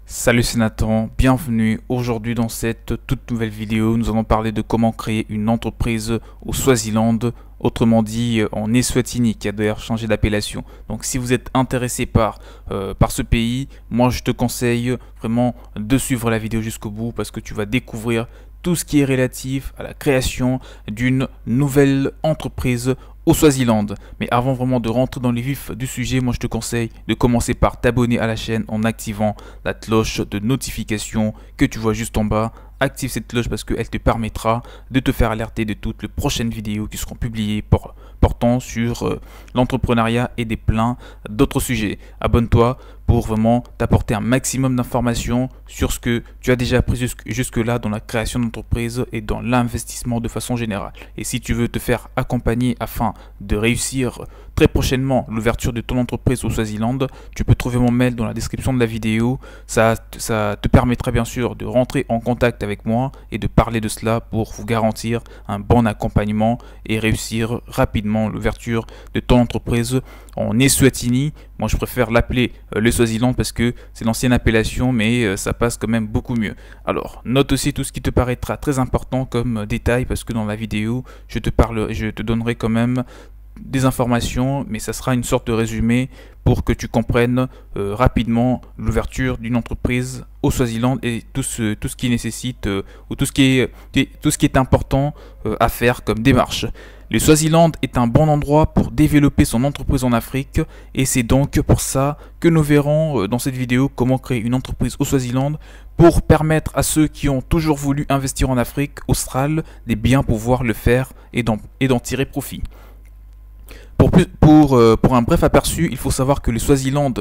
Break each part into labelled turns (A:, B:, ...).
A: Salut, c'est Nathan, bienvenue. Aujourd'hui dans cette toute nouvelle vidéo, nous allons parler de comment créer une entreprise au Swaziland, autrement dit en Eswatini, qui a d'ailleurs changé d'appellation. Donc si vous êtes intéressé par ce pays, moi je te conseille vraiment de suivre la vidéo jusqu'au bout parce que tu vas découvrir tout ce qui est relatif à la création d'une nouvelle entreprise au Swaziland. Mais avant vraiment de rentrer dans les vifs du sujet, moi je te conseille de commencer par t'abonner à la chaîne en activant la cloche de notification que tu vois juste en bas. Active cette cloche parce qu'elle te permettra de te faire alerter de toutes les prochaines vidéos qui seront publiées portant sur l'entrepreneuriat et des plein d'autres sujets. Abonne-toi pour vraiment t'apporter un maximum d'informations sur ce que tu as déjà appris jusque-là dans la création d'entreprise et dans l'investissement de façon générale. Et si tu veux te faire accompagner afin de réussir très prochainement l'ouverture de ton entreprise au Swaziland, tu peux trouver mon mail dans la description de la vidéo. Ça te permettra bien sûr de rentrer en contact avec moi et de parler de cela pour vous garantir un bon accompagnement et réussir rapidement l'ouverture de ton entreprise en Eswatini. Moi je préfère l'appeler le Swaziland parce que c'est l'ancienne appellation, mais ça passe quand même beaucoup mieux. Alors note aussi tout ce qui te paraîtra très important comme détail parce que dans la vidéo je te donnerai quand même des informations, mais ça sera une sorte de résumé pour que tu comprennes rapidement l'ouverture d'une entreprise au Swaziland et tout ce qui nécessite ou tout ce qui est important à faire comme démarche. Le Swaziland est un bon endroit pour développer son entreprise en Afrique et c'est donc pour ça que nous verrons dans cette vidéo comment créer une entreprise au Swaziland pour permettre à ceux qui ont toujours voulu investir en Afrique australe de bien pouvoir le faire et d'en tirer profit. Pour un bref aperçu, il faut savoir que le Swaziland,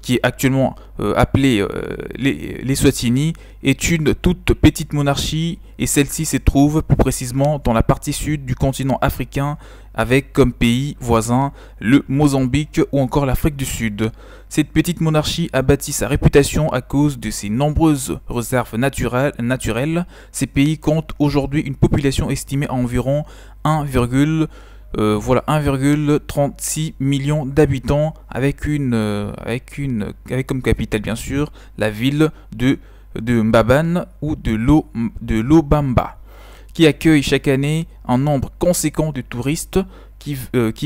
A: qui est actuellement appelé l'Eswatini, est une toute petite monarchie et celle-ci se trouve plus précisément dans la partie sud du continent africain avec comme pays voisins le Mozambique ou encore l'Afrique du Sud. Cette petite monarchie a bâti sa réputation à cause de ses nombreuses réserves naturelles. Ces pays comptent aujourd'hui une population estimée à environ 1,36 millions d'habitants avec comme capitale bien sûr la ville de Mbabane ou de Lobamba, qui accueille chaque année un nombre conséquent de touristes qui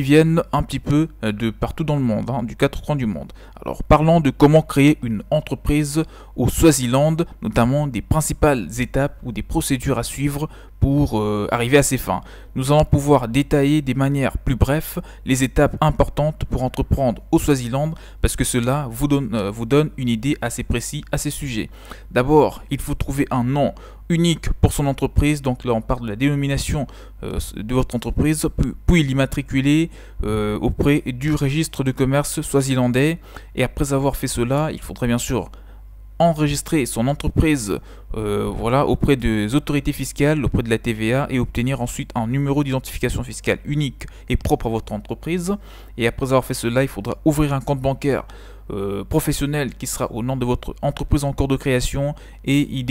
A: viennent un petit peu de partout dans le monde, du quatre coins du monde. Alors parlons de comment créer une entreprise au Swaziland, notamment des principales étapes ou des procédures à suivre pour arriver à ces fins. Nous allons pouvoir détailler de manière plus brève les étapes importantes pour entreprendre au Swaziland parce que cela vous donne une idée assez précise à ces sujets. D'abord, il faut trouver un nom unique pour son entreprise, donc là on parle de la dénomination de votre entreprise, puis l'immatriculer auprès du registre de commerce swazilandais, et après avoir fait cela, il faudrait bien sûr enregistrer son entreprise auprès des autorités fiscales, auprès de la TVA, et obtenir ensuite un numéro d'identification fiscale unique et propre à votre entreprise. Et après avoir fait cela, il faudra ouvrir un compte bancaire professionnel qui sera au nom de votre entreprise en cours de création et y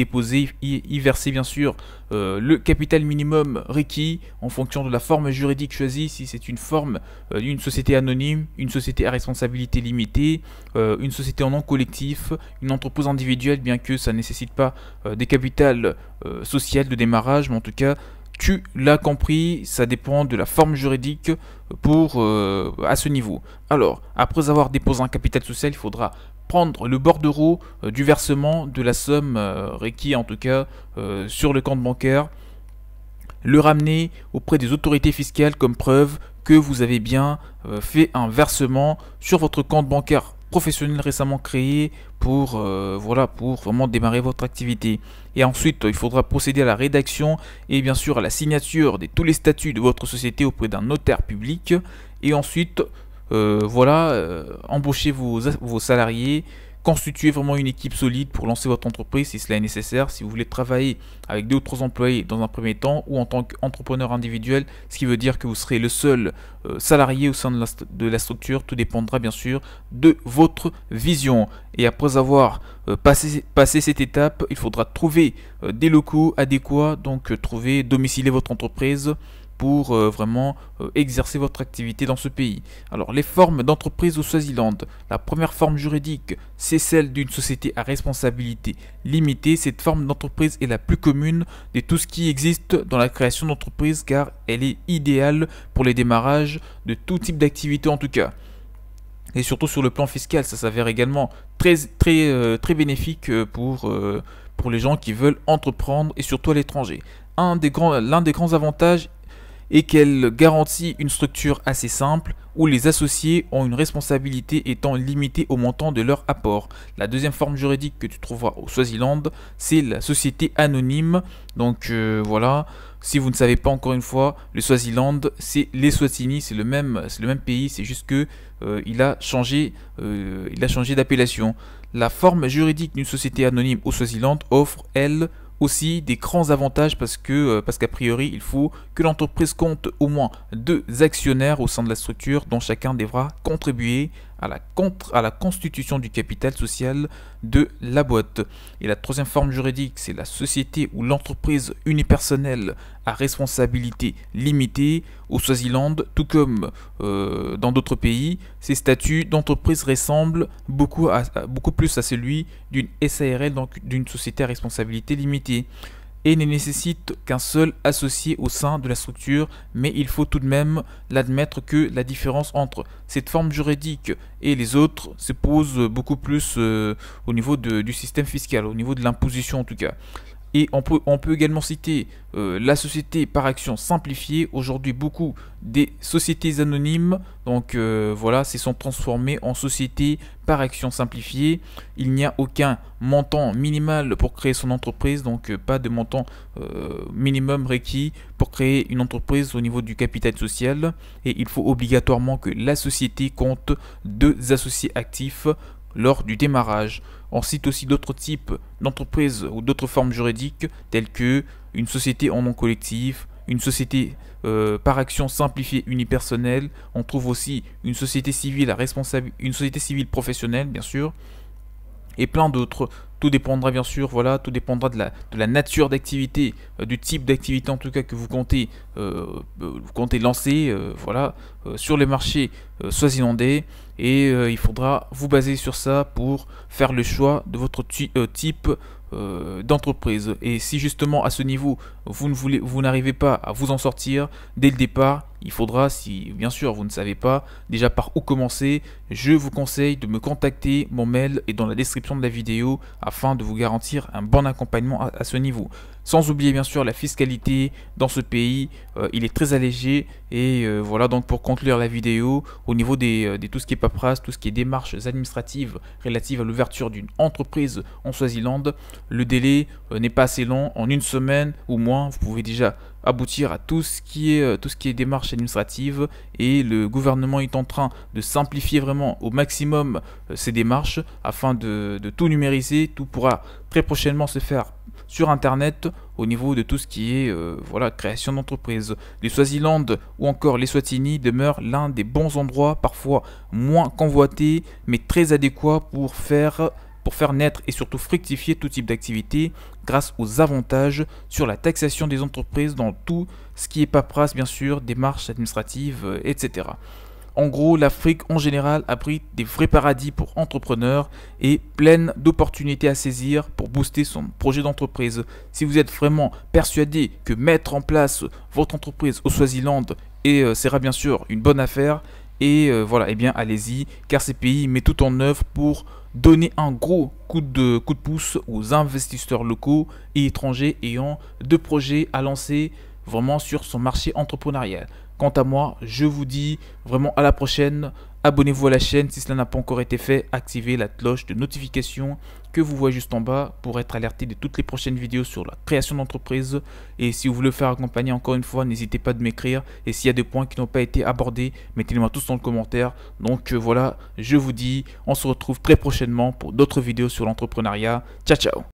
A: verser bien sûr le capital minimum requis en fonction de la forme juridique choisie, si c'est une forme d'une société anonyme, une société à responsabilité limitée, une société en nom collectif, une entreprise individuelle, bien que ça ne nécessite pas des capitals social de démarrage, mais en tout cas tu l'as compris, ça dépend de la forme juridique à ce niveau. Alors, après avoir déposé un capital social, il faudra prendre le bordereau du versement de la somme requis en tout cas sur le compte bancaire, le ramener auprès des autorités fiscales comme preuve que vous avez bien fait un versement sur votre compte bancaire professionnel récemment créé pour vraiment démarrer votre activité. Et ensuite, il faudra procéder à la rédaction et bien sûr à la signature de tous les statuts de votre société auprès d'un notaire public. Et ensuite, embaucher vos salariés, constituer vraiment une équipe solide pour lancer votre entreprise si cela est nécessaire, si vous voulez travailler avec d'autres employés dans un premier temps ou en tant qu'entrepreneur individuel, ce qui veut dire que vous serez le seul salarié au sein de la structure. Tout dépendra bien sûr de votre vision. Et après avoir passé cette étape, il faudra trouver des locaux adéquats, donc domicilier votre entreprise pour vraiment exercer votre activité dans ce pays. Alors, les formes d'entreprise au Swaziland. La première forme juridique, c'est celle d'une société à responsabilité limitée. Cette forme d'entreprise est la plus commune de tout ce qui existe dans la création d'entreprise, car elle est idéale pour les démarrages de tout type d'activité en tout cas. Et surtout sur le plan fiscal, ça s'avère également très bénéfique pour les gens qui veulent entreprendre, et surtout à l'étranger. L'un des grands avantages est qu'elle garantit une structure assez simple où les associés ont une responsabilité étant limitée au montant de leur apport. La deuxième forme juridique que tu trouveras au Swaziland, c'est la société anonyme. Donc voilà, si vous ne savez pas, encore une fois, le Swaziland, c'est l'Eswatini, c'est le même pays, c'est juste que il a changé d'appellation. La forme juridique d'une société anonyme au Swaziland offre, elle, aussi des grands avantages parce qu'a priori il faut que l'entreprise compte au moins 2 actionnaires au sein de la structure, dont chacun devra contribuer à la constitution du capital social de la boîte. Et la troisième forme juridique, c'est la société ou l'entreprise unipersonnelle à responsabilité limitée au Swaziland, tout comme dans d'autres pays. Ces statuts d'entreprise ressemblent beaucoup plus à celui d'une SARL, donc d'une société à responsabilité limitée, et ne nécessite qu'un seul associé au sein de la structure, mais il faut tout de même l'admettre que la différence entre cette forme juridique et les autres se pose beaucoup plus au niveau du système fiscal, au niveau de l'imposition en tout cas. Et on peut également citer la société par action simplifiée. Aujourd'hui, beaucoup des sociétés anonymes voilà, se sont transformées en sociétés par action simplifiée. Il n'y a aucun montant minimal pour créer son entreprise, donc pas de montant minimum requis pour créer une entreprise au niveau du capital social. Et il faut obligatoirement que la société compte 2 associés actifs lors du démarrage. On cite aussi d'autres types d'entreprises ou d'autres formes juridiques telles que une société en nom collectif, une société par action simplifiée unipersonnelle. On trouve aussi une société civile une société civile professionnelle bien sûr, et plein d'autres. Tout dépendra bien sûr, voilà, tout dépendra de la nature d'activité, du type d'activité en tout cas que vous comptez lancer, voilà, sur les marchés swazilandais, et il faudra vous baser sur ça pour faire le choix de votre type d'entreprise. Et si justement à ce niveau vous n'arrivez pas à vous en sortir dès le départ, il faudra, si bien sûr vous ne savez pas déjà par où commencer, je vous conseille de me contacter. Mon mail est dans la description de la vidéo afin de vous garantir un bon accompagnement à ce niveau. Sans oublier bien sûr la fiscalité dans ce pays, il est très allégé. Et voilà, donc pour conclure la vidéo, au niveau de tout ce qui est paperasse, tout ce qui est démarches administratives relatives à l'ouverture d'une entreprise en Swaziland, le délai n'est pas assez long. En 1 semaine ou moins, vous pouvez déjà aboutir à tout ce qui est démarches administratives, et le gouvernement est en train de simplifier vraiment au maximum ces démarches afin de tout numériser. Tout pourra très prochainement se faire sur internet au niveau de tout ce qui est voilà, création d'entreprise. Les Swaziland ou encore les Swatini demeurent l'un des bons endroits, parfois moins convoités mais très adéquats pour faire naître et surtout fructifier tout type d'activité grâce aux avantages sur la taxation des entreprises dans tout ce qui est paperasse bien sûr, démarches administratives, etc. En gros, l'Afrique en général abrite des vrais paradis pour entrepreneurs et pleine d'opportunités à saisir pour booster son projet d'entreprise. Si vous êtes vraiment persuadé que mettre en place votre entreprise au Swaziland sera bien sûr une bonne affaire, et voilà, eh bien allez-y, car ces pays mettent tout en œuvre pour donner un gros coup de pouce aux investisseurs locaux et étrangers ayant de projets à lancer vraiment sur son marché entrepreneurial. Quant à moi, je vous dis vraiment à la prochaine. Abonnez-vous à la chaîne si cela n'a pas encore été fait. Activez la cloche de notification que vous voyez juste en bas pour être alerté de toutes les prochaines vidéos sur la création d'entreprise. Et si vous voulez faire accompagner, encore une fois, n'hésitez pas de m'écrire. Et s'il y a des points qui n'ont pas été abordés, mettez-les-moi tous dans le commentaire. Donc voilà, je vous dis, on se retrouve très prochainement pour d'autres vidéos sur l'entrepreneuriat. Ciao, ciao!